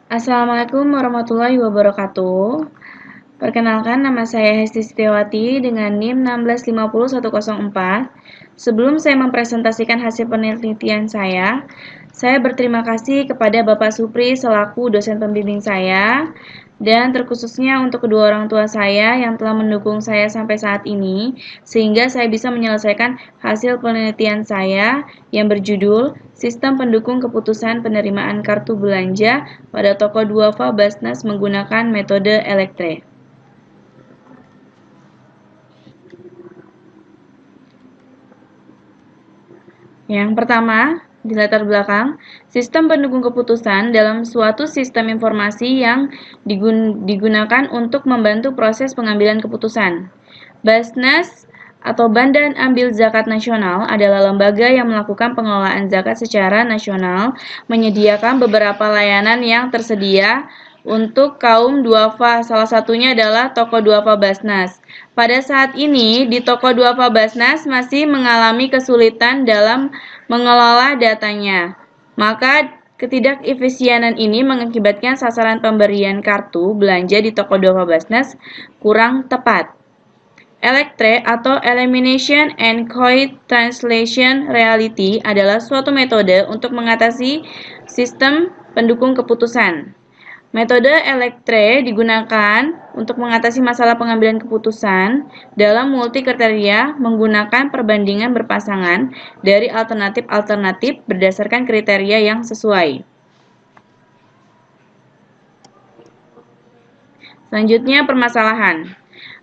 Assalamualaikum warahmatullahi wabarakatuh. Perkenalkan, nama saya Hesti Setiawati dengan NIM 1650104. Sebelum saya mempresentasikan hasil penelitian saya berterima kasih kepada Bapak Supri selaku dosen pembimbing saya, dan terkhususnya untuk kedua orang tua saya yang telah mendukung saya sampai saat ini, sehingga saya bisa menyelesaikan hasil penelitian saya yang berjudul Sistem Pendukung Keputusan Penerimaan Kartu Belanja pada Toko Duafa Basnas menggunakan metode Elektre. Yang pertama, di latar belakang, sistem pendukung keputusan dalam suatu sistem informasi yang digunakan untuk membantu proses pengambilan keputusan. Basnas atau Badan Ambil Zakat Nasional adalah lembaga yang melakukan pengelolaan zakat secara nasional, menyediakan beberapa layanan yang tersedia untuk kaum duafa, salah satunya adalah Toko Duafa Basnas. Pada saat ini, di Toko Duafa Basnas masih mengalami kesulitan dalam mengelola datanya. Maka ketidakefisienan ini mengakibatkan sasaran pemberian kartu belanja di Toko Duafa Basnas kurang tepat. Elektre atau Elimination and Coin Translation Reality adalah suatu metode untuk mengatasi sistem pendukung keputusan. Metode Elektre digunakan untuk mengatasi masalah pengambilan keputusan dalam multi kriteria menggunakan perbandingan berpasangan dari alternatif-alternatif berdasarkan kriteria yang sesuai. Selanjutnya, permasalahan.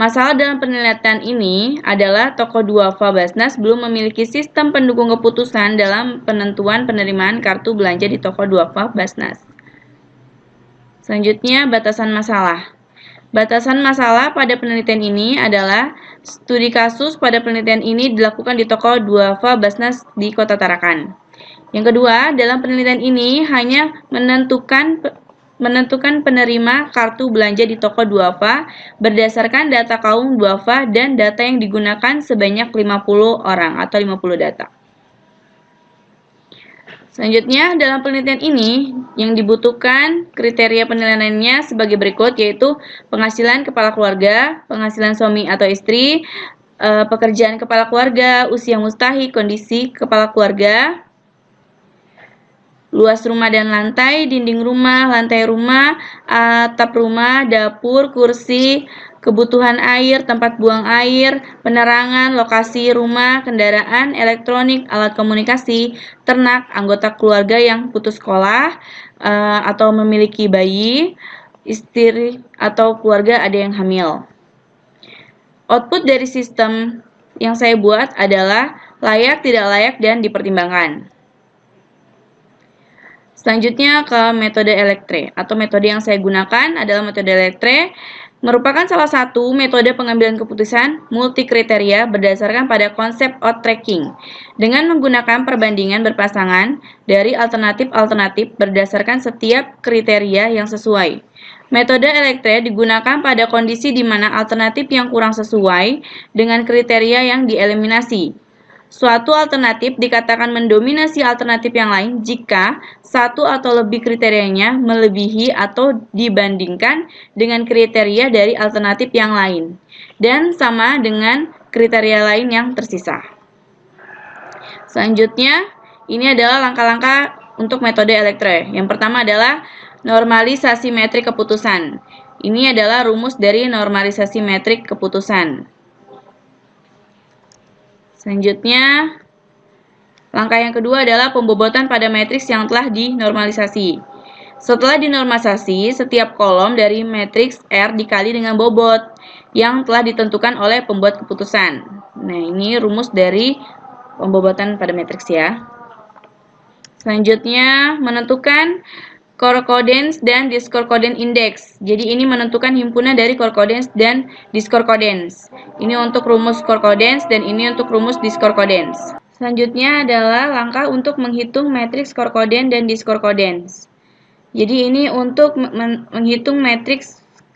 Masalah dalam penelitian ini adalah Toko Duafa Basnas belum memiliki sistem pendukung keputusan dalam penentuan penerimaan kartu belanja di Toko Duafa Basnas. Selanjutnya, batasan masalah. Batasan masalah pada penelitian ini adalah studi kasus pada penelitian ini dilakukan di Toko Duafa Basnas di Kota Tarakan. Yang kedua, dalam penelitian ini hanya menentukan penerima kartu belanja di Toko Duafa berdasarkan data kaum duafa dan data yang digunakan sebanyak 50 orang atau 50 data. Selanjutnya, dalam penelitian ini yang dibutuhkan kriteria penilaiannya sebagai berikut, yaitu penghasilan kepala keluarga, penghasilan suami atau istri, pekerjaan kepala keluarga, usia mustahik, kondisi kepala keluarga, luas rumah dan lantai, dinding rumah, lantai rumah, atap rumah, dapur, kursi, kebutuhan air, tempat buang air, penerangan, lokasi rumah, kendaraan, elektronik, alat komunikasi, ternak, anggota keluarga yang putus sekolah atau memiliki bayi, istri atau keluarga ada yang hamil. Output dari sistem yang saya buat adalah layak, tidak layak, dan dipertimbangkan. Selanjutnya ke metode Elektre atau metode yang saya gunakan adalah metode Elektre, merupakan salah satu metode pengambilan keputusan multi kriteria berdasarkan pada konsep outtracking dengan menggunakan perbandingan berpasangan dari alternatif-alternatif berdasarkan setiap kriteria yang sesuai. Metode Elektre digunakan pada kondisi di mana alternatif yang kurang sesuai dengan kriteria yang dieliminasi. Suatu alternatif dikatakan mendominasi alternatif yang lain jika satu atau lebih kriterianya melebihi atau dibandingkan dengan kriteria dari alternatif yang lain, dan sama dengan kriteria lain yang tersisa. Selanjutnya, ini adalah langkah-langkah untuk metode Elektre. Yang pertama adalah normalisasi metrik keputusan. Ini adalah rumus dari normalisasi metrik keputusan. Selanjutnya, langkah yang kedua adalah pembobotan pada matriks yang telah dinormalisasi. Setelah dinormalisasi, setiap kolom dari matriks R dikali dengan bobot yang telah ditentukan oleh pembuat keputusan. Nah, ini rumus dari pembobotan pada matriks ya. Selanjutnya, menentukan concordance dan discordance index. Jadi ini menentukan himpunan dari concordance dan discordance. Ini untuk rumus concordance dan ini untuk rumus discordance. Selanjutnya adalah langkah untuk menghitung matriks concordance dan discordance. Jadi ini untuk menghitung matriks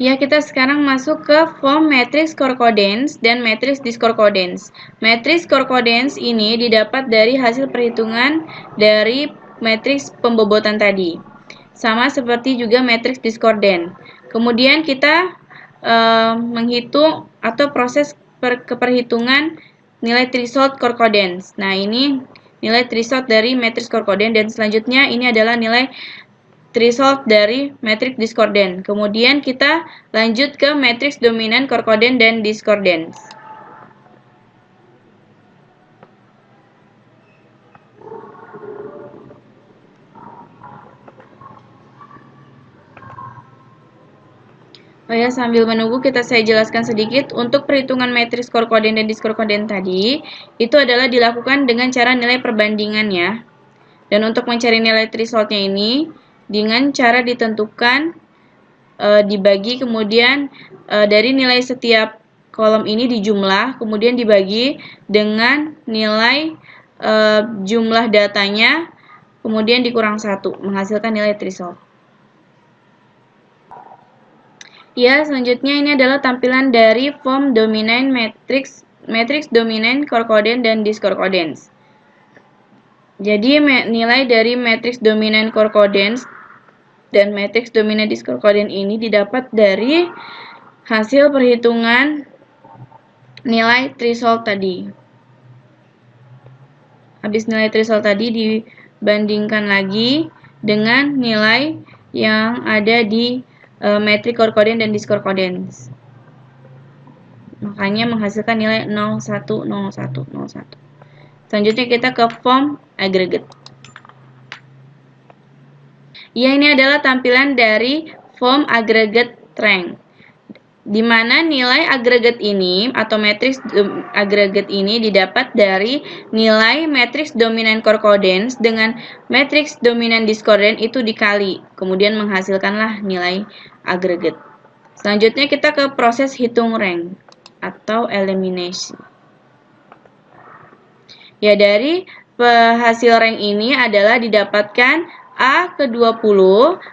Ya, kita sekarang masuk ke form matriks concordance dan matriks discordance. Matriks concordance ini didapat dari hasil perhitungan dari matriks pembobotan tadi. Sama seperti juga matriks discordant. Kemudian kita menghitung atau proses keperhitungan nilai threshold concordance. Nah, ini nilai threshold dari matriks concordance dan selanjutnya ini adalah nilai threshold dari matriks discordant. Kemudian kita lanjut ke matriks dominan concordant dan discordance. Oh ya, sambil menunggu saya jelaskan sedikit. Untuk perhitungan matriks concordant dan discordant tadi, itu adalah dilakukan dengan cara nilai perbandingannya. Dan untuk mencari nilai thresholdnya ini, dengan cara ditentukan dibagi, kemudian dari nilai setiap kolom ini dijumlah, kemudian dibagi dengan nilai jumlah datanya, kemudian dikurang 1, menghasilkan nilai threshold. Ya, selanjutnya ini adalah tampilan dari form dominant matrix dominant concordant dan discordance. Jadi nilai dari matriks dominan concordance dan matriks dominan discordant ini didapat dari hasil perhitungan nilai threshold tadi. Habis nilai threshold tadi dibandingkan lagi dengan nilai yang ada di matriks concordant dan discordance. Makanya menghasilkan nilai 0, 1, 0, 1, 0, 1. Selanjutnya kita ke form aggregate. Ya, ini adalah tampilan dari form aggregate rank, di mana nilai agregat ini atau matriks agregat ini didapat dari nilai matriks dominan concordance dengan matriks dominan discordant itu dikali, kemudian menghasilkanlah nilai agregat. Selanjutnya kita ke proses hitung rank atau eliminasi. Ya, dari hasil rank ini adalah didapatkan A ke-20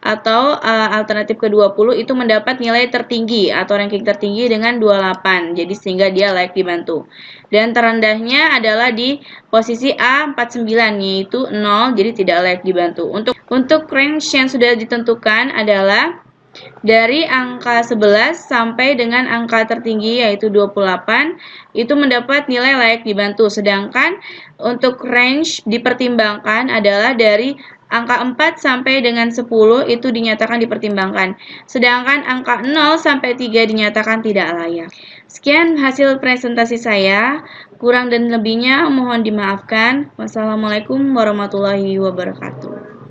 atau alternatif ke-20 itu mendapat nilai tertinggi atau ranking tertinggi dengan 28. Jadi sehingga dia layak dibantu. Dan terendahnya adalah di posisi A49 yaitu 0, jadi tidak layak dibantu. Untuk range yang sudah ditentukan adalah dari angka 11 sampai dengan angka tertinggi yaitu 28 itu mendapat nilai layak dibantu. Sedangkan untuk range dipertimbangkan adalah dari angka 4 sampai dengan 10 itu dinyatakan dipertimbangkan. Sedangkan angka 0 sampai 3 dinyatakan tidak layak. Sekian hasil presentasi saya. Kurang dan lebihnya mohon dimaafkan. Wassalamualaikum warahmatullahi wabarakatuh.